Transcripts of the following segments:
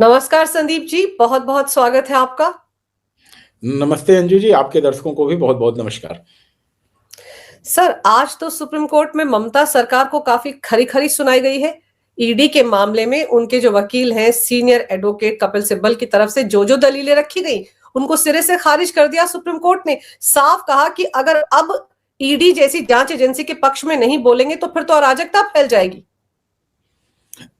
नमस्कार संदीप जी, बहुत बहुत स्वागत है आपका। नमस्ते अंजू जी, आपके दर्शकों को भी बहुत बहुत नमस्कार। सर, आज तो सुप्रीम कोर्ट में ममता सरकार को काफी खरी खरी सुनाई गई है। ईडी के मामले में उनके जो वकील हैं, सीनियर एडवोकेट कपिल सिब्बल की तरफ से जो दलीलें रखी गई, उनको सिरे से खारिज कर दिया सुप्रीम कोर्ट ने। साफ कहा कि अगर अब ईडी जैसी जांच एजेंसी के पक्ष में नहीं बोलेंगे तो फिर तो अराजकता फैल जाएगी।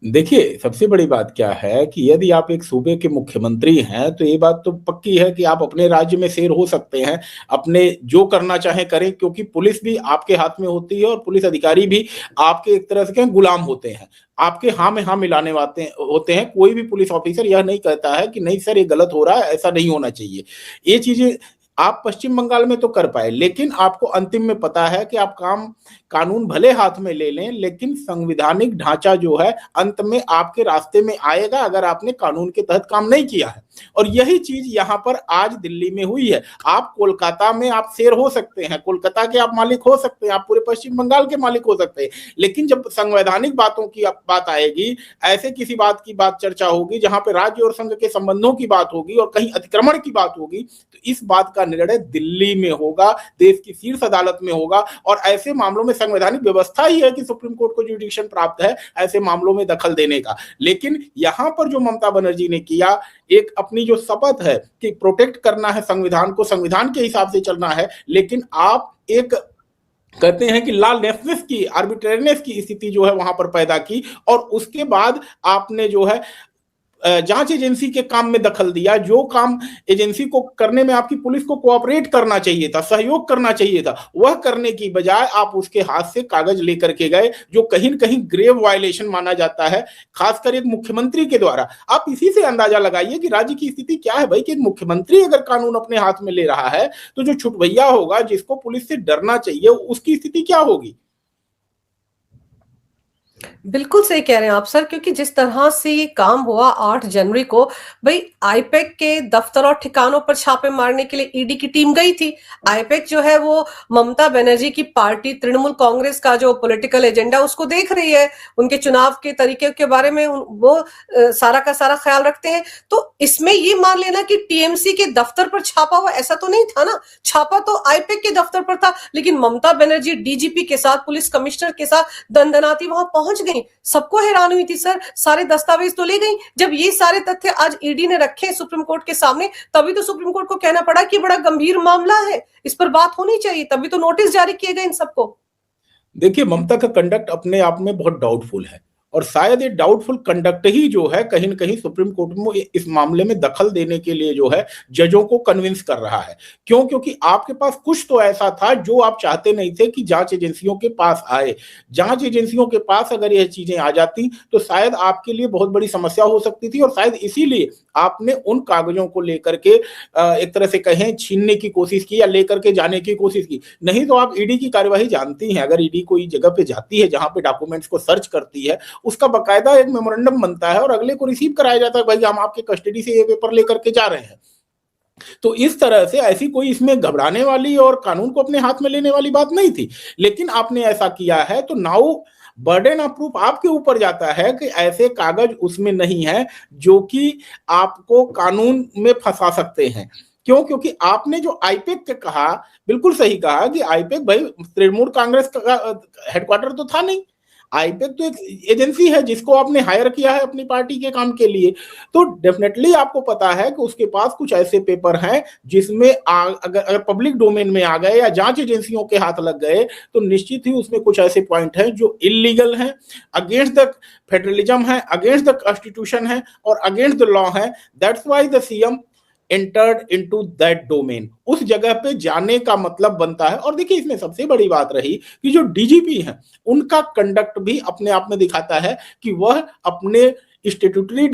देखिए, सबसे बड़ी बात क्या है कि यदि आप एक सूबे के मुख्यमंत्री हैं, तो ये बात तो पक्की है कि आप अपने राज्य में शेर हो सकते हैं, अपने जो करना चाहें करें, क्योंकि पुलिस भी आपके हाथ में होती है और पुलिस अधिकारी भी आपके एक तरह से गुलाम होते हैं। आपके हाँ में हाँ मिलाने वाते होते हैं। कोई भी पुलिस ऑफिसर यह नहीं कहता है कि नहीं सर ये गलत हो रहा है, ऐसा नहीं होना चाहिए। ये चीजें आप पश्चिम बंगाल में तो कर पाए, लेकिन आपको अंतिम में पता है कि आप कानून भले हाथ में ले लें, लेकिन संविधानिक ढांचा जो है अंत में आपके रास्ते में आएगा अगर आपने कानून के तहत काम नहीं किया है। और यही चीज यहां पर आज दिल्ली में हुई है। आप कोलकाता में आप शेर हो सकते हैं, कोलकाता के आप मालिक हो सकते हैं, आप पूरे पश्चिम बंगाल के मालिक हो सकते हैं, लेकिन जब संवैधानिक बातों की बात आएगी, ऐसे किसी बात की चर्चा होगी जहां पर राज्य और संघ के संबंधों की बात होगी और कहीं अतिक्रमण की बात होगी, तो इस बात का निर्णय दिल्ली में होगा, देश की शीर्ष अदालत में होगा। और ऐसे मामलों में संवैधानिक व्यवस्था ही है कि सुप्रीम कोर्ट को जुडिक्शन प्राप्त है ऐसे मामलों में दखल देने का। लेकिन यहां पर जो ममता बनर्जी ने किया, एक अपनी जो शपथ है कि प्रोटेक्ट करना है संविधान को, संविधान के हिसाब से चलना है, लेकिन आप एक कहते हैं कि लॉलेसनेस की, आर्बिट्रेरीनेस की स्थिति जो है वहां पर पैदा की। और उसके बाद आपने जो है जांच एजेंसी के काम में दखल दिया। जो काम एजेंसी को करने में आपकी पुलिस को कोऑपरेट करना चाहिए था, सहयोग करना चाहिए था, वह करने की बजाय आप उसके हाथ से कागज लेकर के गए, जो कहीं न कहीं ग्रेव वायलेशन माना जाता है, खासकर एक मुख्यमंत्री के द्वारा। आप इसी से अंदाजा लगाइए कि राज्य की स्थिति क्या है भाई, कि एक मुख्यमंत्री अगर कानून अपने हाथ में ले रहा है तो जो छुटभैया होगा, जिसको पुलिस से डरना चाहिए, उसकी स्थिति क्या होगी। बिल्कुल सही कह रहे हैं आप सर, क्योंकि जिस तरह से ये काम हुआ 8 जनवरी को, भाई आईपैक के दफ्तर और ठिकानों पर छापे मारने के लिए ईडी की टीम गई थी। आईपैक जो है वो ममता बनर्जी की पार्टी तृणमूल कांग्रेस का जो पॉलिटिकल एजेंडा उसको देख रही है, उनके चुनाव के तरीके के बारे में वो सारा का सारा ख्याल रखते हैं। तो इसमें ये मान लेना कि टीएमसी के दफ्तर पर छापा हुआ, ऐसा तो नहीं था ना। छापा तो आईपैक के दफ्तर पर था, लेकिन ममता बनर्जी डीजीपी के साथ, पुलिस कमिश्नर के साथ दंदनाती वहां पहुंच गई। सबको हैरान हुई थी सर, सारे दस्तावेज तो ले गई। जब ये सारे तथ्य आज ईडी ने रखे सुप्रीम कोर्ट के सामने, तभी तो सुप्रीम कोर्ट को कहना पड़ा कि बड़ा गंभीर मामला है, इस पर बात होनी चाहिए, तभी तो नोटिस जारी किए गए इन सबको। देखिए, ममता का कंडक्ट अपने आप में बहुत डाउटफुल है, और शायद ये डाउटफुल कंडक्ट ही जो है कहीं न कहीं सुप्रीम कोर्ट में इस मामले में दखल देने के लिए जो है जजों को कन्विंस कर रहा है। क्यों? क्योंकि आपके पास कुछ तो ऐसा था जो आप चाहते नहीं थे कि जांच एजेंसियों के पास आए। जांच एजेंसियों के पास अगर यह चीजें आ जाती तो शायद आपके लिए बहुत बड़ी समस्या हो सकती थी, और शायद इसीलिए आपने उन कागजों को लेकर के एक तरह से कहें छीनने की कोशिश की या लेकर के जाने की कोशिश की। नहीं तो आप ईडी की कार्यवाही जानती हैं, अगर ईडी कोई जगह पे जाती है जहां पे डॉक्यूमेंट्स को सर्च करती है, उसका बकायदा एक मेमोरेंडम बनता है और अगले को रिसीव कराया जाता है, भाई हम आपके कस्टडी से ये पेपर लेकर के जा रहे हैं। तो इस तरह से ऐसी कोई इसमें घबराने वाली और कानून को अपने हाथ में लेने वाली बात नहीं थी। लेकिन आपने ऐसा किया है तो नाउ बर्डन ऑफ प्रूफ आपके ऊपर जाता है कि ऐसे कागज उसमें नहीं है जो कि आपको कानून में फंसा सकते हैं। क्यों? क्योंकि आपने जो आईपैक के कहा, बिल्कुल सही कहा कि आईपैक भाई तृणमूल कांग्रेस का हेडक्वार्टर तो था नहीं। आईपैक तो एक एजेंसी है जिसको आपने हायर किया है अपनी पार्टी के काम के लिए। तो डेफिनेटली आपको पता है कि उसके पास कुछ ऐसे पेपर हैं जिसमें अगर पब्लिक डोमेन में आ गए या जांच एजेंसियों के हाथ लग गए तो निश्चित ही उसमें कुछ ऐसे पॉइंट हैं जो इलीगल हैं, अगेंस्ट द फेडरलिज्म है, अगेंस्ट द कॉन्स्टिट्यूशन है और अगेंस्ट द लॉ है। That's why the CM entered into that domain. उस जगह पे जाने का मतलब बनता है। और देखिए, इसमें सबसे बड़ी बात रही कि जो डीजीपी हैं उनका कंडक्ट भी अपने आप में दिखाता है कि वह अपने स्टेट्यूटरी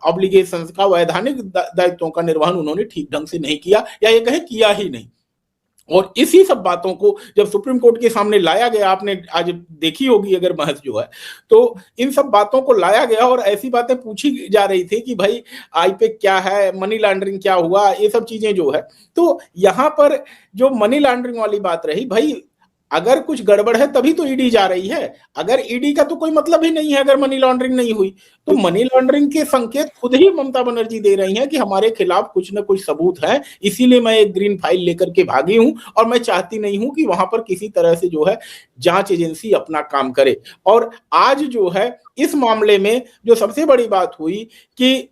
ऑब्लिगेशंस का, वैधानिक दायित्वों का निर्वहन उन्होंने ठीक ढंग से नहीं किया, या ये कहें किया ही नहीं। और इसी सब बातों को जब सुप्रीम कोर्ट के सामने लाया गया, आपने आज देखी होगी अगर बहस जो है, तो इन सब बातों को लाया गया और ऐसी बातें पूछी जा रही थी कि भाई आईपैक क्या है, मनी लॉन्ड्रिंग क्या हुआ, ये सब चीजें जो है। तो यहां पर जो मनी लॉन्ड्रिंग वाली बात रही, भाई अगर कुछ गड़बड़ है तभी तो ईडी जा रही है। अगर ईडी का तो कोई मतलब ही नहीं है अगर मनी लॉन्ड्रिंग नहीं हुई। तो मनी लॉन्ड्रिंग के संकेत खुद ही ममता बनर्जी दे रही हैं कि हमारे खिलाफ कुछ ना कुछ सबूत है, इसीलिए मैं एक ग्रीन फाइल लेकर के भागी हूं और मैं चाहती नहीं हूं कि वहां पर किसी तरह से जो है जांच एजेंसी अपना काम करे। और आज जो है इस मामले में जो सबसे बड़ी बात हुई कि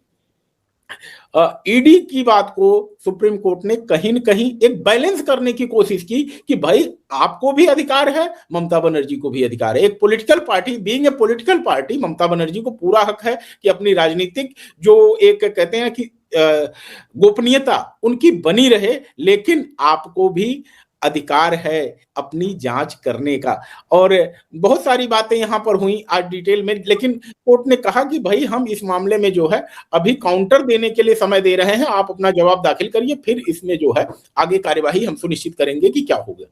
ईडी की बात को सुप्रीम कोर्ट ने कहीं न कहीं एक बैलेंस करने की कोशिश की कि भाई आपको भी अधिकार है, ममता बनर्जी को भी अधिकार है। एक political party, being a political party, Mamata Banerjee को पूरा हक है कि अपनी राजनीतिक जो एक कहते हैं कि गोपनीयता उनकी बनी रहे, लेकिन आपको भी अधिकार है अपनी जांच करने का। और बहुत सारी बातें यहां पर हुई आज डिटेल में, लेकिन कोर्ट ने कहा कि भाई हम इस मामले में जो है अभी काउंटर देने के लिए समय दे रहे हैं, आप अपना जवाब दाखिल करिए, फिर इसमें जो है आगे कार्यवाही हम सुनिश्चित करेंगे कि क्या होगा।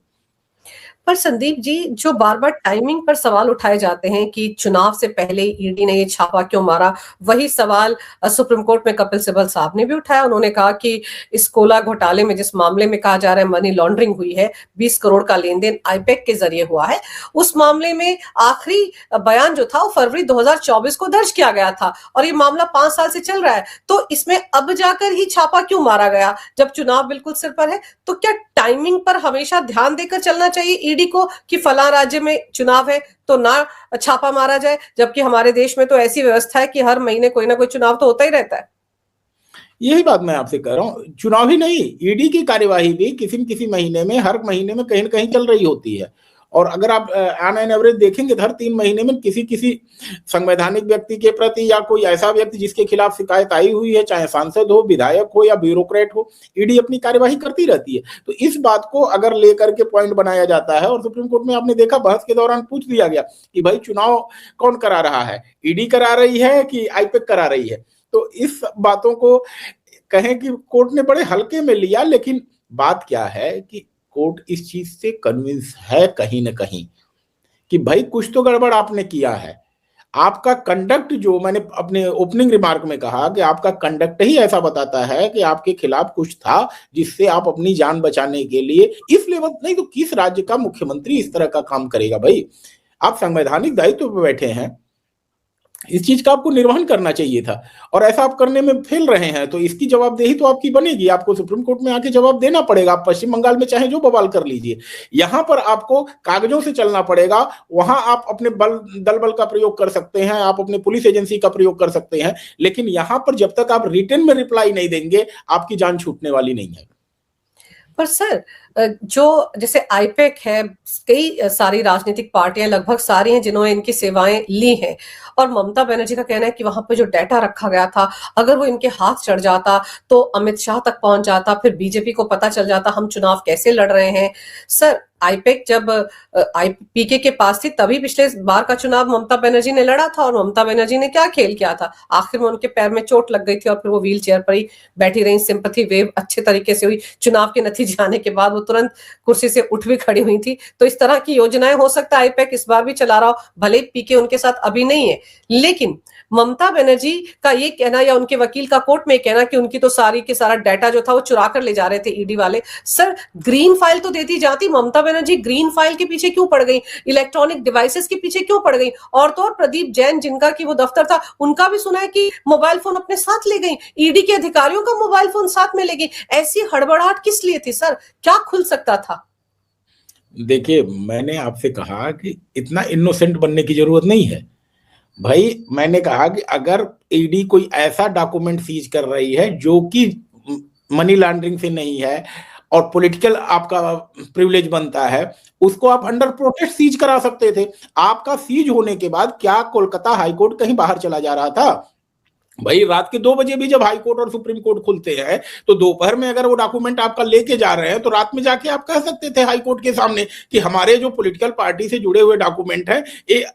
पर संदीप जी, जो बार बार टाइमिंग पर सवाल उठाए जाते हैं कि चुनाव से पहले ईडी ने ये छापा क्यों मारा, वही सवाल सुप्रीम कोर्ट में कपिल सिब्बल साहब ने भी उठाया। उन्होंने कहा कि इस कोला घोटाले में जिस मामले में कहा जा रहा है मनी लॉन्ड्रिंग हुई है, 20 करोड़ का लेन देन आईपैक के जरिए हुआ है, उस मामले में आखिरी बयान जो था वो फरवरी 2024 को दर्ज किया गया था और ये मामला 5 साल से चल रहा है। तो इसमें अब जाकर ही छापा क्यों मारा गया जब चुनाव बिल्कुल सिर पर है? तो क्या टाइमिंग पर हमेशा ध्यान देकर चलना चाहिए ईडी को कि फला राज्य में चुनाव है तो ना छापा मारा जाए, जबकि हमारे देश में तो ऐसी व्यवस्था है कि हर महीने कोई ना कोई चुनाव तो होता ही रहता है? यही बात मैं आपसे कह रहा हूं, चुनाव ही नहीं, ईडी की कार्यवाही भी किसी न किसी महीने में, हर महीने में कहीं न कहीं चल रही होती है। और अगर आप ऑन एन एवरेज देखेंगे तो हर 3 महीने में किसी किसी संवैधानिक व्यक्ति के प्रति या कोई ऐसा व्यक्ति जिसके खिलाफ शिकायत आई हुई है, चाहे सांसद हो, विधायक हो या ब्यूरोक्रेट हो, ईडी अपनी कार्यवाही करती रहती है। तो इस बात को अगर लेकर के पॉइंट बनाया जाता है, और सुप्रीम कोर्ट में आपने देखा बहस के दौरान पूछ दिया गया कि भाई चुनाव कौन करा रहा है, ईडी करा रही है कि आईपैक करा रही है। तो इस बातों को कहें कि कोर्ट ने बड़े हल्के में लिया, लेकिन बात क्या है कि कोर्ट इस चीज से कन्विंस है कहीं ना कहीं कि भाई कुछ तो गड़बड़ आपने किया है। आपका कंडक्ट, जो मैंने अपने ओपनिंग रिमार्क में कहा कि आपका कंडक्ट ही ऐसा बताता है कि आपके खिलाफ कुछ था जिससे आप अपनी जान बचाने के लिए इस लेवल, नहीं तो किस राज्य का मुख्यमंत्री इस तरह का काम करेगा भाई? आप संवैधानिक दायित्व पर बैठे हैं, इस चीज का आपको निर्वहन करना चाहिए था और ऐसा आप करने में फेल रहे हैं, तो इसकी जवाबदेही तो आपकी बनेगी, आपको सुप्रीम कोर्ट में आके जवाब देना पड़ेगा। आप पश्चिम बंगाल में चाहे जो बवाल कर लीजिए, यहां पर आपको कागजों से चलना पड़ेगा। वहां आप अपने दल बल का प्रयोग कर सकते हैं, आप अपने पुलिस एजेंसी का प्रयोग कर सकते हैं, लेकिन यहां पर जब तक आप रिटन में रिप्लाई नहीं देंगे, आपकी जान छूटने वाली नहीं है। पर सर, जो जैसे आईपैक है, कई सारी राजनीतिक पार्टियां लगभग सारी हैं जिन्होंने इनकी सेवाएं ली हैं, और ममता बनर्जी का कहना है कि वहां पे जो डाटा रखा गया था अगर वो इनके हाथ चढ़ जाता तो अमित शाह तक पहुंच जाता, फिर बीजेपी को पता चल जाता हम चुनाव कैसे लड़ रहे हैं। सर, आईपैक जब पीके के पास थी तभी पिछले बार का चुनाव ममता बनर्जी ने लड़ा था, और ममता बनर्जी ने क्या खेल किया था, आखिर में उनके पैर में चोट लग गई थी और फिर वो व्हील चेयर पर ही बैठी रही। सिंपैथी वेव अच्छे तरीके से हुई, चुनाव के नतीजे आने के बाद वो तुरंत कुर्सी से उठ भी खड़ी हुई थी। तो इस तरह की योजनाएं हो सकता है आईपैक इस बार भी चला रहा हो, भले ही पीके उनके साथ अभी नहीं है, लेकिन ममता बनर्जी का ये कहना या उनके वकील का कोर्ट में कहना कि उनकी तो सारी के सारा डाटा जो था वो चुरा कर ले जा रहे थे ईडी वाले। सर, ग्रीन फाइल तो देती जाती, ममता बनर्जी ग्रीन फाइल के पीछे क्यों पड़ गई, इलेक्ट्रॉनिक डिवाइसेस के पीछे क्यों पड़ गई? और तो और प्रदीप जैन जिनका की वो दफ्तर था, उनका भी सुना है कि मोबाइल फोन अपने साथ ले गई, ईडी के अधिकारियों का मोबाइल फोन साथ में ले गई। ऐसी हड़बड़ाहट किस लिए थी सर, क्या खुल सकता था? देखिए, मैंने आपसे कहा कि इतना इनोसेंट बनने की जरूरत नहीं है भाई। मैंने कहा कि अगर ईडी कोई ऐसा डॉक्यूमेंट सीज कर रही है जो कि मनी लॉन्ड्रिंग से नहीं है और पॉलिटिकल आपका प्रिविलेज बनता है, उसको आप अंडर प्रोटेस्ट सीज करा सकते थे। आपका सीज होने के बाद क्या कोलकाता हाईकोर्ट कहीं बाहर चला जा रहा था? भाई रात के 2 बजे भी जब हाई कोर्ट और सुप्रीम कोर्ट खुलते हैं तो दोपहर में अगर वो डॉक्यूमेंट आपका लेके जा रहे हैं तो रात में जाके आप कह सकते थे हाई कोर्ट के सामने कि हमारे जो पॉलिटिकल पार्टी से जुड़े हुए डॉक्यूमेंट हैं ये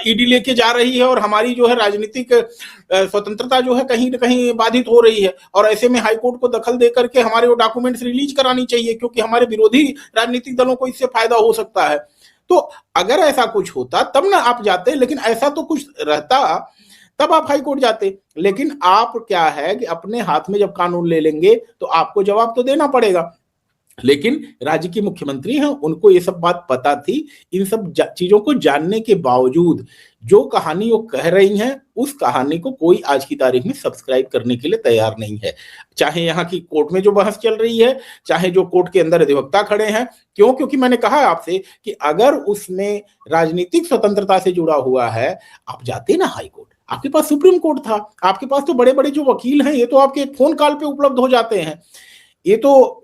ईडी लेके जा रही है और हमारी जो है राजनीतिक स्वतंत्रता जो है कहीं ना कहीं बाधित हो रही है, और ऐसे में हाई कोर्ट को दखल दे करके हमारे वो डॉक्यूमेंट्स रिलीज करानी चाहिए क्योंकि हमारे विरोधी राजनीतिक दलों को इससे फायदा हो सकता है। तो अगर ऐसा कुछ होता तब ना आप जाते, लेकिन ऐसा तो कुछ रहता तब आप हाई कोर्ट जाते। लेकिन आप क्या है कि अपने हाथ में जब कानून ले लेंगे तो आपको जवाब तो देना पड़ेगा। लेकिन राज्य की मुख्यमंत्री हैं, उनको ये सब बात पता थी। इन सब चीजों को जानने के बावजूद जो कहानी वो कह रही हैं, उस कहानी को कोई आज की तारीख में सब्सक्राइब करने के लिए तैयार नहीं है। चाहे यहाँ की कोर्ट में जो बहस चल रही है, चाहे जो कोर्ट के अंदर अधिवक्ता खड़े हैं। क्यों? क्योंकि मैंने कहा आपसे कि अगर उसमें राजनीतिक स्वतंत्रता से जुड़ा हुआ है, आप जाते ना हाई कोर्ट, आपके पास सुप्रीम कोर्ट था, आपके पास तो बड़े बड़े जो वकील हैं, ये तो आपके एक फोन कॉल पे उपलब्ध हो जाते हैं। ये तो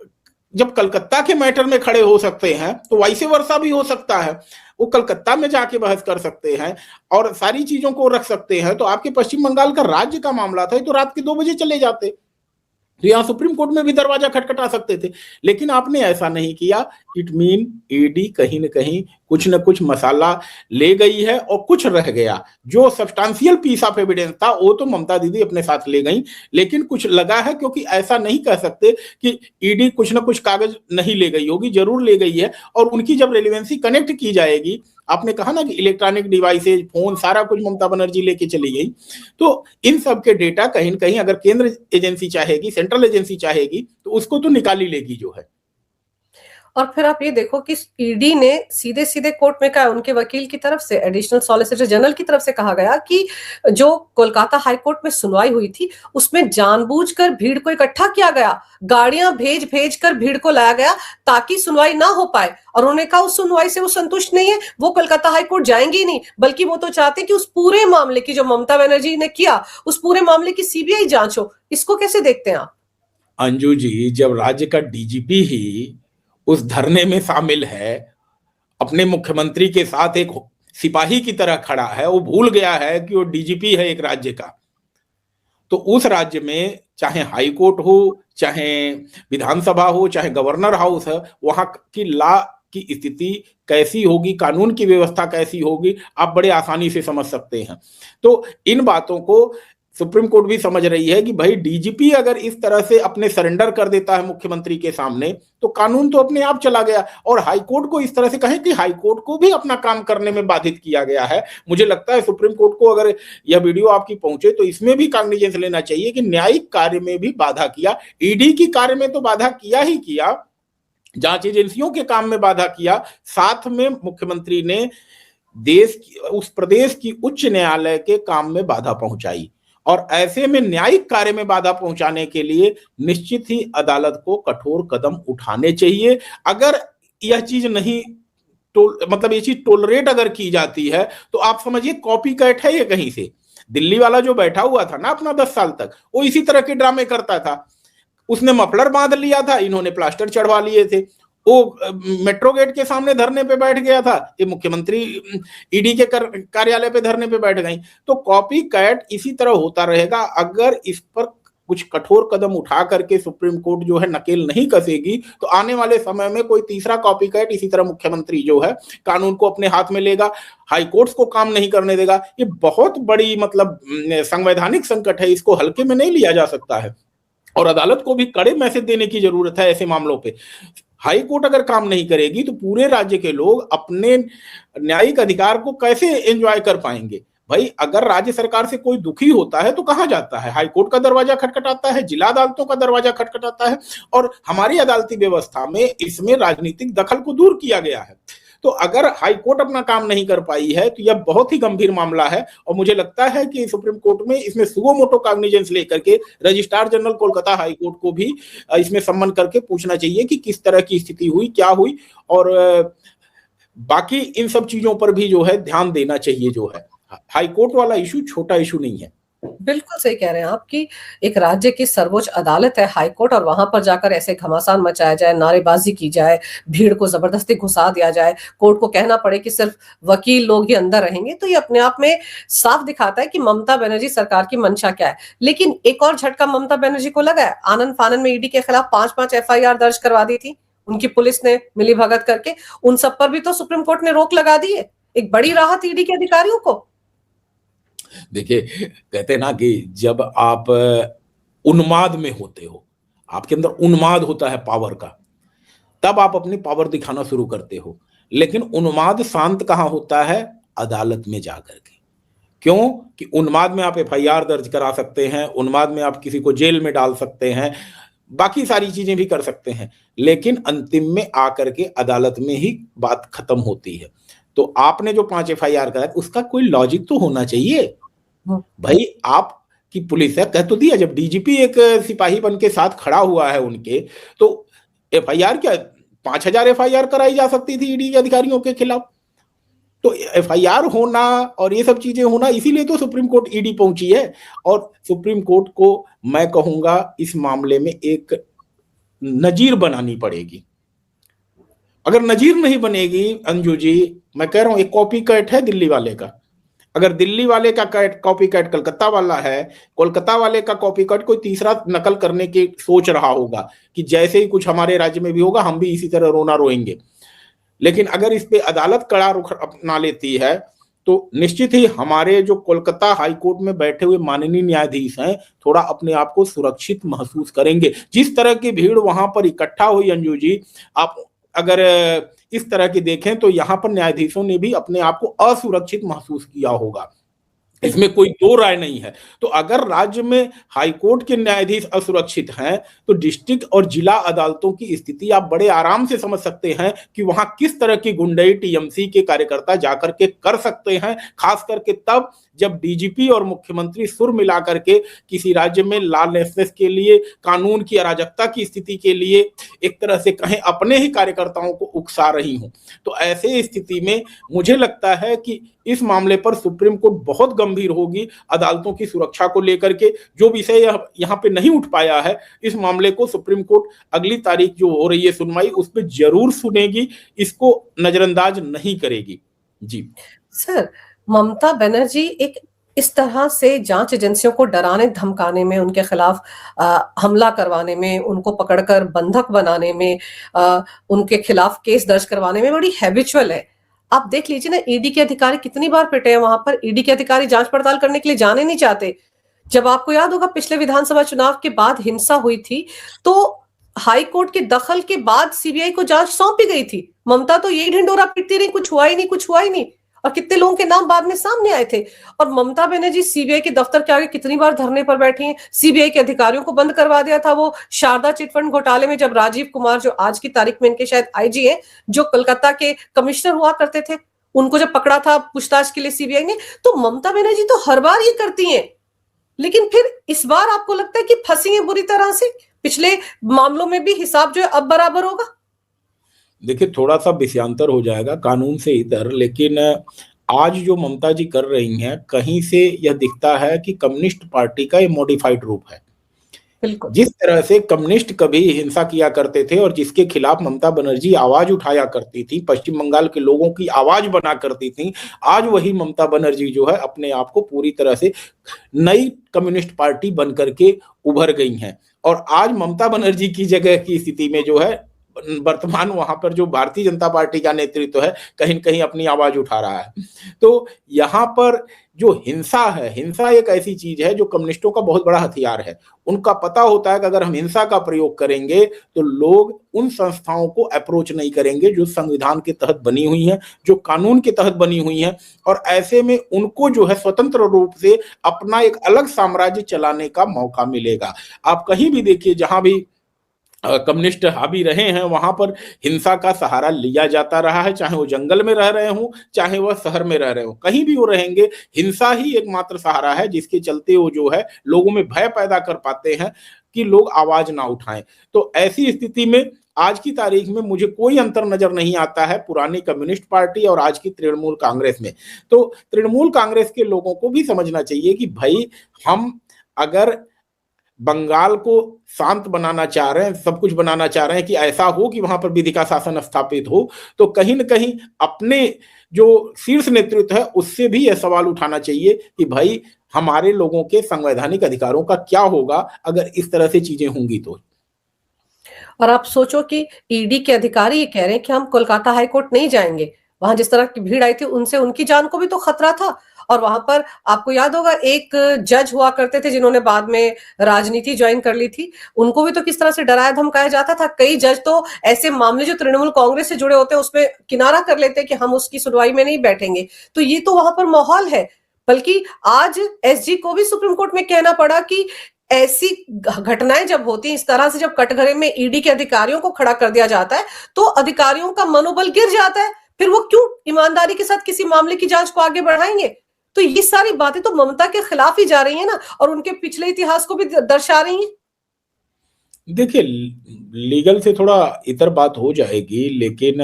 जब कलकत्ता के मैटर में खड़े हो सकते हैं, तो वैसे वर्षा भी हो सकता है। वो कलकत्ता में जाके बहस कर सकते हैं और सारी चीजों को रख सकते हैं। तो आपके पश्चिम बंगाल का राज्य का मामला था, तो रात के 2 बजे चले जाते, तो यहाँ सुप्रीम कोर्ट में भी दरवाजा खटखटा सकते थे। लेकिन आपने ऐसा नहीं किया। इट मीन ईडी कहीं न कहीं कुछ न कुछ मसाला ले गई है और कुछ रह गया। जो सब्सटेंशियल पीस ऑफ एविडेंस था वो तो ममता दीदी अपने साथ ले गई, लेकिन कुछ लगा है, क्योंकि ऐसा नहीं कह सकते कि ईडी कुछ न कुछ कागज नहीं ले गई होगी, जरूर ले गई है। और उनकी जब रेलिवेंसी कनेक्ट की जाएगी, आपने कहा ना कि इलेक्ट्रॉनिक डिवाइसेज, फोन, सारा कुछ ममता बनर्जी लेके चली गई, तो इन सब के डेटा कहीं न कहीं अगर केंद्र एजेंसी चाहेगी, सेंट्रल एजेंसी चाहेगी, तो उसको तो निकाल ही लेगी जो है। और फिर आप ये देखो कि ईडी ने सीधे सीधे कोर्ट में कहा, उनके वकील की तरफ से, एडिशनल सॉलिसिटर जनरल की तरफ से कहा गया कि जो कोलकाता हाई कोर्ट में सुनवाई हुई थी, उसमें जानबूझकर भीड़ को इकट्ठा किया गया, गाड़ियां भेज भेज कर भीड़ को लाया गया ताकि सुनवाई ना हो पाए। और उन्होंने कहा उस सुनवाई से वो संतुष्ट नहीं है, वो कोलकाता हाई कोर्ट जाएंगे ही नहीं, बल्कि वो तो चाहते कि उस पूरे मामले की, जो ममता बनर्जी ने किया, उस पूरे मामले की सीबीआई जांच हो। इसको कैसे देखते हैं आप? अंजू जी, जब राज्य का डीजीपी ही उस धरने में शामिल है, अपने मुख्यमंत्री के साथ एक सिपाही की तरह खड़ा है, वो भूल गया है कि वो डीजीपी है एक राज्य का, तो उस राज्य में चाहे हाई कोर्ट हो, चाहे विधानसभा हो, चाहे गवर्नर हाउस है, वहां की लॉ की स्थिति कैसी होगी, कानून की व्यवस्था कैसी होगी, आप बड़े आसानी से समझ सकते हैं। तो इन बातों को सुप्रीम कोर्ट भी समझ रही है कि भाई डीजीपी अगर इस तरह से अपने सरेंडर कर देता है मुख्यमंत्री के सामने, तो कानून तो अपने आप चला गया। और हाईकोर्ट को इस तरह से कहें कि हाईकोर्ट को भी अपना काम करने में बाधित किया गया है। मुझे लगता है सुप्रीम कोर्ट को अगर यह वीडियो आपकी पहुंचे तो इसमें भी कॉग्निजेंस लेना चाहिए कि न्यायिक कार्य में भी बाधा किया, ईडी की कार्य में तो बाधा किया ही किया, जांच एजेंसियों के काम में बाधा किया, साथ में मुख्यमंत्री ने उस प्रदेश की उच्च न्यायालय के काम में बाधा पहुंचाई। और ऐसे में न्यायिक कार्य में बाधा पहुंचाने के लिए निश्चित ही अदालत को कठोर कदम उठाने चाहिए। अगर यह चीज नहीं मतलब ये चीज टोलरेट अगर की जाती है, तो आप समझिए कॉपी कैट है ये कहीं से। दिल्ली वाला जो बैठा हुआ था ना अपना 10 साल तक, वो इसी तरह के ड्रामे करता था। उसने मफलर बांध लिया था, इन्होंने प्लास्टर चढ़वा लिए थे। वो मेट्रो गेट के सामने धरने पे बैठ गया था, ये मुख्यमंत्री ईडी के कार्यालय पे धरने पे बैठ गई। तो कॉपी कैट इसी तरह होता रहेगा। अगर इस पर कुछ कठोर कदम उठा करके सुप्रीम कोर्ट जो है नकेल नहीं कसेगी, तो आने वाले समय में कोई तीसरा कॉपी कैट इसी तरह मुख्यमंत्री जो है कानून को अपने हाथ में लेगा, हाई कोर्ट्स को काम नहीं करने देगा। ये बहुत बड़ी मतलब संवैधानिक संकट है, इसको हल्के में नहीं लिया जा सकता है। और अदालत को भी कड़े मैसेज देने की जरूरत है ऐसे मामलों पे। हाई कोर्ट अगर काम नहीं करेगी तो पूरे राज्य के लोग अपने न्यायिक अधिकार को कैसे एंजॉय कर पाएंगे? भाई अगर राज्य सरकार से कोई दुखी होता है तो कहां जाता है? हाई कोर्ट का दरवाजा खटखटाता है, जिला अदालतों का दरवाजा खटखटाता है। और हमारी अदालती व्यवस्था में इसमें राजनीतिक दखल को दूर किया गया है। तो अगर हाई कोर्ट अपना काम नहीं कर पाई है तो यह बहुत ही गंभीर मामला है। और मुझे लगता है कि सुप्रीम कोर्ट में इसमें सुगो मोटो कॉग्निजेंस लेकर के registrar general Kolkata high court को भी इसमें सम्मन करके पूछना चाहिए कि किस तरह की स्थिति हुई, क्या हुई। और बाकी इन सब चीजों पर भी जो है ध्यान देना चाहिए। जो है हाई कोर्ट वाला इशू छोटा इशू नहीं है। बिल्कुल सही कह रहे हैं आप कि एक राज्य की सर्वोच्च अदालत है हाई कोर्ट, और वहां पर जाकर ऐसे घमासान मचाया जाए, नारेबाजी की जाए, भीड़ को जबरदस्ती घुसा दिया जाए, कोर्ट को कहना पड़े कि सिर्फ वकील लोग ही अंदर रहेंगे, तो ये अपने आप में साफ दिखाता है कि ममता बनर्जी सरकार की मंशा क्या है। लेकिन एक और झटका ममता बनर्जी को लगा है। आनंद फानन में ईडी के खिलाफ 5-5 एफआईआर दर्ज करवा दी थी उनकी पुलिस ने मिली भगत करके, उन सब पर भी तो सुप्रीम कोर्ट ने रोक लगा दी है। एक बड़ी राहत ईडी के अधिकारियों को। देखिए, कहते हैं ना कि जब आप उन्माद में होते हो, आपके अंदर उन्माद होता है पावर का, तब आप अपनी पावर दिखाना शुरू करते हो। लेकिन उन्माद शांत कहां होता है? अदालत में जाकर के। क्यों? कि उन्माद में आप एफआईआर दर्ज करा सकते हैं, उन्माद में आप किसी को जेल में डाल सकते हैं, बाकी सारी चीजें भी कर सकते हैं, लेकिन अंतिम में आकर के अदालत में ही बात खत्म होती है। तो आपने जो 5 एफआईआर कराया उसका कोई लॉजिक तो होना चाहिए। हम्म। भाई आप की पुलिस है, कह तो दिया, जब डीजीपी एक सिपाही बन के साथ खड़ा हुआ है उनके, तो एफआईआर क्या 5,000 एफआईआर कराई जा सकती थी ईडी के अधिकारियों के खिलाफ। तो एफआईआर होना और ये सब चीजें होना, इसीलिए तो सुप्रीम कोर्ट ईडी पहुंची है। और सुप्रीम कोर्ट को मैं कहूंगा इस मामले में एक नजीर बनानी पड़ेगी। अगर नजीर नहीं बनेगी अंजू जी, मैं कह रहा हूं एक कॉपी कैट है दिल्ली वाले का। अगर दिल्ली वाले का कॉपी कैट कलकत्ता वाला है, कोलकाता वाले का कॉपी कैट कोई तीसरा नकल करने की सोच रहा होगा कि जैसे ही कुछ हमारे राज्य में भी होगा हम भी इसी तरह रोना रोएंगे। लेकिन अगर इस पे अदालत कड़ा रुख अपना लेती है तो निश्चित ही हमारे जो कोलकाता हाई कोर्ट में बैठे हुए माननीय न्यायाधीश हैं थोड़ा अपने आप को सुरक्षित महसूस करेंगे। जिस तरह की भीड़ वहां पर इकट्ठा हुई अंजू जी, आप अगर इस तरह की देखें तो यहां पर न्यायाधीशों ने भी अपने आप को असुरक्षित महसूस किया होगा, इसमें कोई दो राय नहीं है। तो अगर राज्य में हाईकोर्ट के न्यायाधीश असुरक्षित हैं तो डिस्ट्रिक्ट और जिला अदालतों की स्थिति आप बड़े आराम से समझ सकते हैं कि वहां किस तरह की गुंडई टीएमसी के कार्यकर्ता जाकर के कर सकते हैं, खास करके तब जब डीजीपी और मुख्यमंत्री सुर मिला करके किसी राज्य में लॉलेसनेस के लिए, कानून की अराजकता की स्थिति के लिए एक तरह से कहें अपने ही कार्यकर्ताओं को उकसा रही हूं। तो ऐसे स्थिति में मुझे लगता है कि इस मामले पर सुप्रीम कोर्ट बहुत गंभीर होगी अदालतों की सुरक्षा को लेकर के। जो विषय यहाँ पे नहीं उठ पाया है, इस मामले को सुप्रीम कोर्ट अगली तारीख जो हो रही है सुनवाई उस पर जरूर सुनेगी, इसको नजरअंदाज नहीं करेगी। जी सर, ममता बनर्जी एक इस तरह से जांच एजेंसियों को डराने धमकाने में, उनके खिलाफ हमला करवाने में, उनको पकड़कर बंधक बनाने में, उनके खिलाफ केस दर्ज करवाने में बड़ी हैबिचुअल है। आप देख लीजिए ना, ईडी के अधिकारी कितनी बार पिटे हैं वहां पर। ईडी के अधिकारी जांच पड़ताल करने के लिए जाने नहीं चाहते। जब आपको याद होगा पिछले विधानसभा चुनाव के बाद हिंसा हुई थी तो हाई कोर्ट के दखल के बाद सीबीआई को जांच सौंपी गई थी। ममता तो यही ढिंडोरा पीटती रही, कुछ हुआ ही नहीं, कुछ हुआ ही नहीं। और कितने लोगों के नाम बाद में सामने आए थे। और ममता बनर्जी सीबीआई के दफ्तर के आगे कितनी बार धरने पर बैठी हैं। सीबीआई के अधिकारियों को बंद करवा दिया था वो शारदा चिटफंड घोटाले में, जब राजीव कुमार, जो आज की तारीख में इनके शायद आईजी हैं, जो कोलकाता के कमिश्नर हुआ करते थे, उनको जब पकड़ा था पूछताछ के लिए सीबीआई ने। तो ममता बनर्जी तो हर बार ये करती हैं, लेकिन फिर इस बार आपको लगता है कि फंसी है बुरी तरह से। पिछले मामलों में भी हिसाब जो है अब बराबर होगा। देखिए थोड़ा सा विषयांतर हो जाएगा कानून से इधर, लेकिन आज जो ममता जी कर रही हैं कहीं से यह दिखता है कि कम्युनिस्ट पार्टी का ये मॉडिफाइड रूप है। बिल्कुल। जिस तरह से कम्युनिस्ट कभी हिंसा किया करते थे और जिसके खिलाफ ममता बनर्जी आवाज उठाया करती थी, पश्चिम बंगाल के लोगों की आवाज बना करती थी, आज वही ममता बनर्जी जो है अपने आप को पूरी तरह से नई कम्युनिस्ट पार्टी बन करके उभर गई हैं। और आज ममता बनर्जी की जगह की स्थिति में जो है वर्तमान वहां पर जो भारतीय जनता पार्टी का नेतृत्व है कहीं न कहीं अपनी आवाज उठा रहा है। तो यहाँ पर जो हिंसा है, हिंसा एक ऐसी चीज है जो कम्युनिस्टों का बहुत बड़ा हथियार है। उनका पता होता है कि अगर हम हिंसा का प्रयोग करेंगे तो लोग उन संस्थाओं को अप्रोच नहीं करेंगे जो संविधान के तहत बनी हुई हैं, जो कानून के तहत बनी हुई हैं, और ऐसे में उनको जो है स्वतंत्र रूप से अपना एक अलग साम्राज्य चलाने का मौका मिलेगा। आप कहीं भी देखिए जहां भी कम्युनिस्ट हावी रहे हैं वहां पर हिंसा का सहारा लिया जाता रहा है, चाहे वो जंगल में रह रहे हों, चाहे वह शहर में रह रहे हो, कहीं भी वो रहेंगे, हिंसा ही एकमात्र सहारा है जिसके चलते वो जो है लोगों में भय पैदा कर पाते हैं कि लोग आवाज ना उठाएं। तो ऐसी स्थिति में आज की तारीख में मुझे कोई अंतर नजर नहीं आता है पुरानी कम्युनिस्ट पार्टी और आज की तृणमूल कांग्रेस में। तो तृणमूल कांग्रेस के लोगों को भी समझना चाहिए कि भाई हम अगर बंगाल को शांत बनाना चाह रहे हैं, सब कुछ बनाना चाह रहे हैं कि ऐसा हो कि वहां पर विधि का शासन स्थापित हो, तो कहीं न कहीं अपने जो शीर्ष नेतृत्व है उससे भी यह सवाल उठाना चाहिए कि भाई हमारे लोगों के संवैधानिक अधिकारों का क्या होगा अगर इस तरह से चीजें होंगी तो। और आप सोचो कि ईडी के अधिकारी ये कह रहे हैं कि हम कोलकाता हाईकोर्ट नहीं जाएंगे। वहां जिस तरह की भीड़ आई थी उनसे उनकी जान को भी तो खतरा था। और वहां पर आपको याद होगा एक जज हुआ करते थे जिन्होंने बाद में राजनीति ज्वाइन कर ली थी, उनको भी तो किस तरह से डराया धमकाया जाता था। कई जज तो ऐसे मामले जो तृणमूल कांग्रेस से जुड़े होते हैं उसमें किनारा कर लेते कि हम उसकी सुनवाई में नहीं बैठेंगे। तो ये तो वहां पर माहौल है। बल्कि आज एसजी को भी सुप्रीम कोर्ट में कहना पड़ा कि ऐसी घटनाएं जब होती हैं, इस तरह से जब कटघरे में ईडी के अधिकारियों को खड़ा कर दिया जाता है, तो अधिकारियों का मनोबल गिर जाता है। फिर वो क्यों ईमानदारी के साथ किसी मामले की जांच को आगे बढ़ाएंगे? तो ये सारी बातें तो ममता के खिलाफ ही जा रही है ना, और उनके पिछले इतिहास को भी दर्शा रही है। देखिए, लीगल से थोड़ा इतर बात हो जाएगी, लेकिन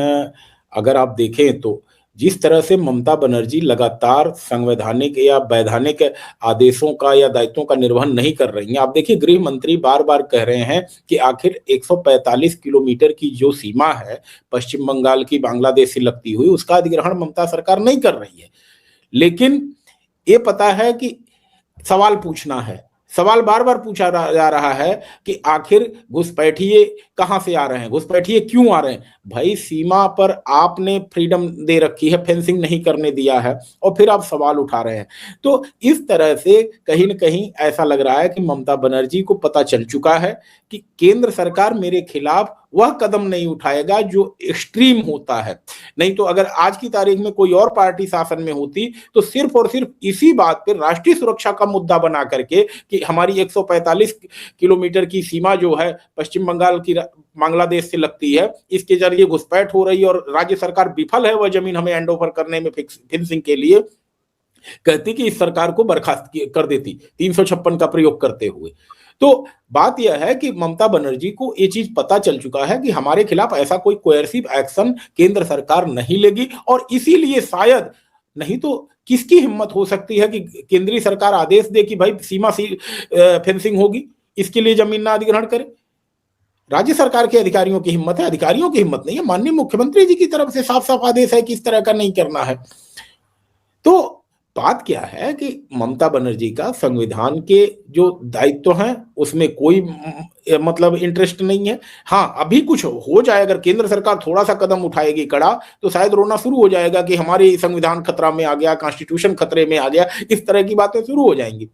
अगर आप देखें तो जिस तरह से ममता बनर्जी लगातार संवैधानिक या वैधानिक आदेशों का या दायित्वों का निर्वहन नहीं कर रही हैं। आप देखिए, गृह मंत्री बार बार कह रहे हैं कि आखिर 145 किलोमीटर की जो सीमा है पश्चिम बंगाल की बांग्लादेश से लगती हुई, उसका अधिग्रहण ममता सरकार नहीं कर रही है। लेकिन ये पता है कि सवाल पूछना है, सवाल बार बार पूछा जा रहा है कि आखिर घुसपैठिए कहां से आ रहे हैं, घुसपैठिए क्यों आ रहे हैं। भाई, सीमा पर आपने फ्रीडम दे रखी है, फेंसिंग नहीं करने दिया है, और फिर आप सवाल उठा रहे हैं। तो इस तरह से कहीं न कहीं ऐसा लग रहा है कि ममता बनर्जी को पता चल चुका है कि केंद्र सरकार मेरे खिलाफ वह कदम नहीं उठाएगा जो एक्सट्रीम होता है। नहीं तो अगर आज की तारीख में कोई और पार्टी शासन में होती तो सिर्फ और सिर्फ इसी बात पर राष्ट्रीय सुरक्षा का मुद्दा बना करके कि हमारी 145 किलोमीटर की सीमा जो है पश्चिम बंगाल की बांग्लादेश से लगती है, इसके जरिए घुसपैठ हो रही है और राज्य सरकार विफल है वह जमीन हमें हैंड ओवर करने में फेंसिंग के लिए, कहती कि इस सरकार को बर्खास्त कर देती 356 का प्रयोग करते हुए। तो बात यह है कि ममता बनर्जी को ये चीज पता चल चुका है कि हमारे खिलाफ ऐसा कोई कोएर्सिव एक्शन केंद्र सरकार नहीं लेगी, और इसीलिए शायद, नहीं तो किसकी हिम्मत हो सकती है कि केंद्रीय सरकार आदेश दे कि भाई सीमा फेंसिंग होगी, इसके लिए जमीन ना अधिग्रहण करे। राज्य सरकार के अधिकारियों की हिम्मत है, अधिकारियों की हिम्मत नहीं है। माननीय मुख्यमंत्री जी की तरफ से साफ साफ आदेश है कि इस तरह का नहीं करना है। तो बात क्या है कि ममता बनर्जी का संविधान के जो दायित्व हैं उसमें कोई मतलब इंटरेस्ट नहीं है। हाँ, अभी कुछ हो जाए, अगर केंद्र सरकार थोड़ा सा कदम उठाएगी कड़ा, तो शायद रोना शुरू हो जाएगा कि हमारी संविधान खतरा में आ गया, कॉन्स्टिट्यूशन खतरे में आ गया, इस तरह की बातें शुरू हो जाएंगी।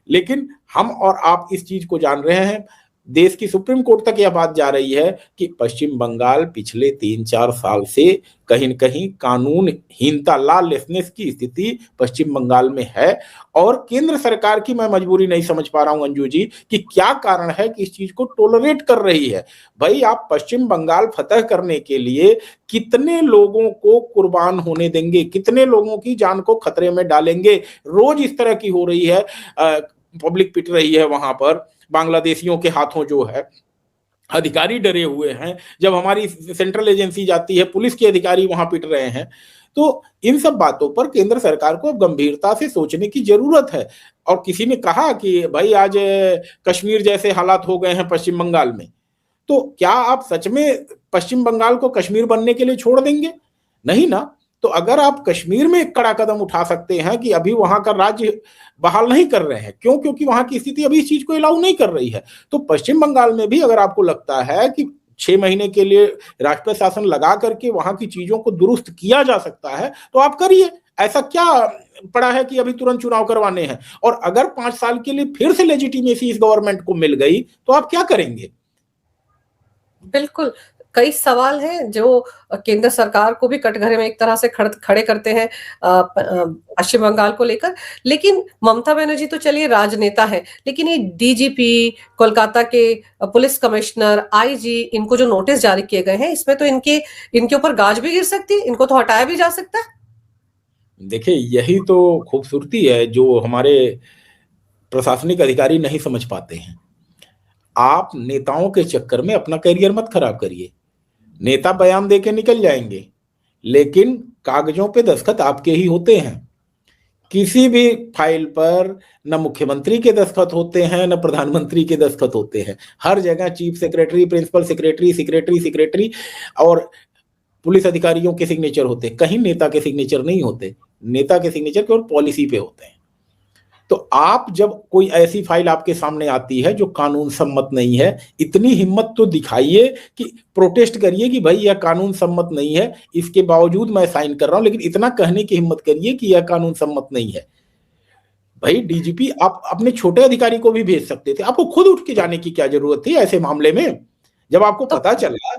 लेकिन हम और आप इस चीज को जान रहे हैं, देश की सुप्रीम कोर्ट तक यह बात जा रही है कि पश्चिम बंगाल पिछले 3-4 साल से कहीं न कहीं कानूनहीनता, लॉलेसनेस की स्थिति पश्चिम बंगाल में है, और केंद्र सरकार की मैं मजबूरी नहीं समझ पा रहा हूं अंजू जी कि क्या कारण है कि इस चीज को टोलरेट कर रही है। भाई, आप पश्चिम बंगाल फतह करने के लिए कितने लोगों को कुर्बान होने देंगे, कितने लोगों की जान को खतरे में डालेंगे। रोज इस तरह की हो रही है, पब्लिक पिट रही है वहां पर, बांग्लादेशियों के हाथों जो है, अधिकारी डरे हुए हैं। जब हमारी सेंट्रल एजेंसी जाती है, पुलिस के अधिकारी वहां पिट रहे हैं। तो इन सब बातों पर केंद्र सरकार को गंभीरता से सोचने की जरूरत है। और किसी ने कहा कि भाई आज कश्मीर जैसे हालात हो गए हैं पश्चिम बंगाल में, तो क्या आप सच में पश्चिम बंगाल को कश्मीर बनने के लिए छोड़ देंगे? नहीं ना। तो अगर आप कश्मीर में एक कड़ा कदम उठा सकते हैं कि अभी वहां का राज्य बहाल नहीं कर रहे हैं, क्यों? क्योंकि वहां की स्थिति अभी इस चीज को अलाउ नहीं कर रही है। तो पश्चिम बंगाल में भी अगर आपको लगता है कि 6 महीने के लिए राष्ट्रीय शासन लगा करके वहां की चीजों को दुरुस्त किया जा सकता है, तो आप करिए। ऐसा क्या पड़ा है कि अभी तुरंत चुनाव करवाने हैं? और अगर 5 साल के लिए फिर से लेजिटिमेसी इस गवर्नमेंट को मिल गई तो आप क्या करेंगे? बिल्कुल, कई सवाल हैं जो केंद्र सरकार को भी कटघरे में एक तरह से खड़े करते हैं पश्चिम बंगाल को लेकर। लेकिन ममता बनर्जी तो चलिए राजनेता है, लेकिन ये डीजीपी, कोलकाता के पुलिस कमिश्नर, आईजी, इनको जो नोटिस जारी किए गए हैं, इसमें तो इनके ऊपर गाज भी गिर सकती है, इनको तो हटाया भी जा सकता है। देखिए, यही तो खूबसूरती है जो हमारे प्रशासनिक अधिकारी नहीं समझ पाते हैं। आप नेताओं के चक्कर में अपना करियर मत खराब करिए। नेता बयान दे के निकल जाएंगे, लेकिन कागजों पे दस्तखत आपके ही होते हैं। किसी भी फाइल पर न मुख्यमंत्री के दस्तखत होते हैं, न प्रधानमंत्री के दस्तखत होते हैं। हर जगह chief secretary, principal secretary, secretary और पुलिस अधिकारियों के सिग्नेचर होते हैं। कहीं नेता के सिग्नेचर नहीं होते। नेता के सिग्नेचर केवल पॉलिसी पे होते हैं। तो आप जब कोई ऐसी फाइल आपके सामने आती है जो कानून सम्मत नहीं है, इतनी हिम्मत तो दिखाइए कि प्रोटेस्ट करिए कि भाई यह कानून सम्मत नहीं है, इसके बावजूद मैं साइन कर रहा हूं। लेकिन इतना कहने की हिम्मत करिए कि यह कानून सम्मत नहीं है। भाई, डीजीपी आप अपने छोटे अधिकारी को भी भेज सकते थे, आपको खुद उठ के जाने की क्या जरूरत थी ऐसे मामले में? जब आपको तो पता चला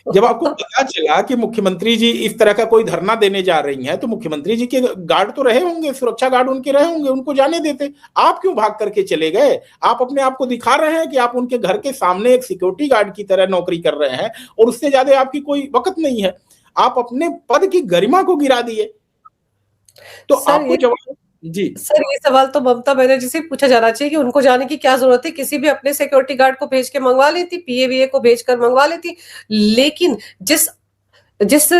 जब आपको पता चला कि मुख्यमंत्री जी इस तरह का कोई धरना देने जा रही हैं, तो मुख्यमंत्री जी के गार्ड तो रहे होंगे, सुरक्षा गार्ड उनके रहे होंगे, उनको जाने देते। आप क्यों भाग करके चले गए? आप अपने आप को दिखा रहे हैं कि आप उनके घर के सामने एक सिक्योरिटी गार्ड की तरह नौकरी कर रहे हैं और उससे ज्यादा आपकी कोई वक्त नहीं है। आप अपने पद की गरिमा को गिरा दिए। तो सर आपको ये जवाब जी सर ये सवाल तो ममता बनर्जी से पूछा जाना चाहिए कि उनको जाने की क्या जरूरत है, किसी भी अपने सिक्योरिटी गार्ड को भेज के मंगवा लेती, पीएवीए को भेजकर मंगवा लेती। लेकिन जिस जिस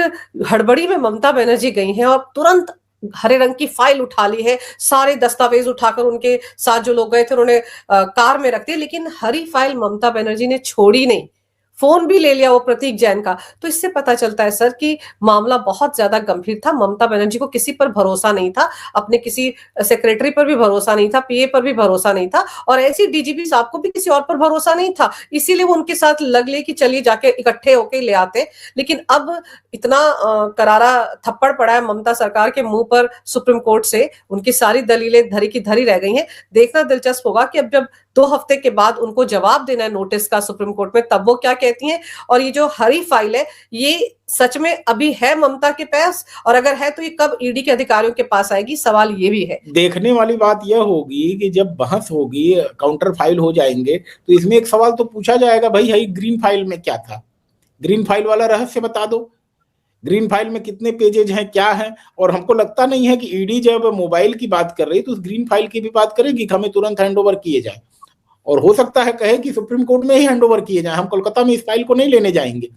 हड़बड़ी में ममता बनर्जी गई हैं और तुरंत हरे रंग की फाइल उठा ली है, सारे दस्तावेज उठाकर उनके साथ जो लोग गए थे उन्होंने कार में रख दिए, लेकिन हरी फाइल ममता बनर्जी ने छोड़ी नहीं। फोन भी ले लिया वो प्रतीक जैन का। तो इससे पता चलता है सर कि मामला बहुत ज्यादा गंभीर था। ममता बनर्जी को किसी पर भरोसा नहीं था, अपने किसी सेक्रेटरी पर भी भरोसा नहीं था, पीए पर भी भरोसा नहीं था, और ऐसी डीजीपी साहब को भी किसी और पर भरोसा नहीं था। इसीलिए वो उनके साथ लग ले कि चलिए जाके इकट्ठे होके ले आते। लेकिन अब इतना करारा थप्पड़ पड़ा है ममता सरकार के मुंह पर सुप्रीम कोर्ट से, उनकी सारी दलीलें धरी की धरी रह गई हैं। देखना दिलचस्प होगा कि अब जब 2 हफ्ते के बाद उनको जवाब देना है नोटिस का सुप्रीम कोर्ट में, तब वो क्या कहती हैं। और ये जो हरी फाइल है, ये सच में अभी है ममता के पास, और अगर है तो ये कब ईडी के अधिकारियों के पास आएगी, सवाल ये भी है। देखने वाली बात यह होगी कि जब बहस होगी, काउंटर फाइल हो जाएंगे, तो इसमें एक सवाल तो पूछा जाएगा, भाई है ग्रीन फाइल में क्या था? ग्रीन फाइल वाला रहस्य बता दो। ग्रीन फाइल में कितने पेजेज हैं, क्या है? और हमको लगता नहीं है कि ईडी जब मोबाइल की बात कर रही है तो उस ग्रीन फाइल की भी बात करेगी कि हमें तुरंत हैंडओवर किए जाए। और हो सकता है कहे कि सुप्रीम कोर्ट में ही हैंडओवर किए जाए, हम कोलकाता में इस फाइल को नहीं लेने जाएंगे।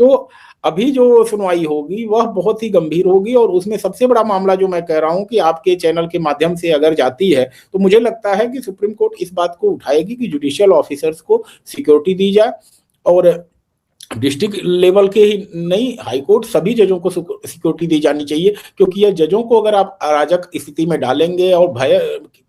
तो अभी जो सुनवाई होगी वह बहुत ही गंभीर होगी, और उसमें सबसे बड़ा मामला जो मैं कह रहा हूं कि आपके चैनल के माध्यम से अगर जाती है, तो मुझे लगता है कि सुप्रीम कोर्ट इस बात को उठाएगी कि जुडिशियल ऑफिसर्स को सिक्योरिटी दी जाए, और डिस्ट्रिक्ट लेवल के ही नहीं, हाई कोर्ट सभी जजों को सिक्योरिटी दी जानी चाहिए। क्योंकि यह जजों को अगर आप अराजक स्थिति में डालेंगे और भय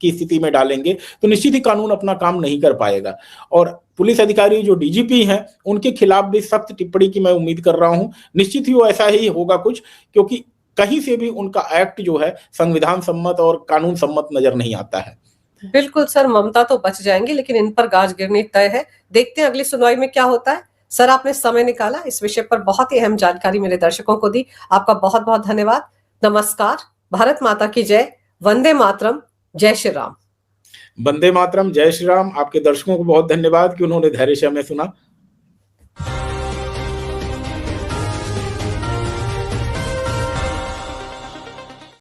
की स्थिति में डालेंगे, तो निश्चित ही कानून अपना काम नहीं कर पाएगा। और पुलिस अधिकारी जो डीजीपी हैं, उनके खिलाफ भी सख्त टिप्पणी की मैं उम्मीद कर रहा हूं। निश्चित ही वो ऐसा ही होगा कुछ, क्योंकि कहीं से भी उनका एक्ट जो है संविधान सम्मत और कानून सम्मत नजर नहीं आता है। बिल्कुल सर, ममता तो बच जाएंगे, लेकिन इन पर गाज गिरनी तय है। देखते हैं अगली सुनवाई में क्या होता है। सर, आपने समय निकाला, इस विषय पर बहुत ही अहम जानकारी मेरे दर्शकों को दी। आपका बहुत बहुत धन्यवाद। नमस्कार। भारत माता की जय। वंदे मातरम। जय श्री राम। वंदे मातरम, जय श्री राम। आपके दर्शकों को बहुत धन्यवाद कि उन्होंने धैर्य से हमें सुना।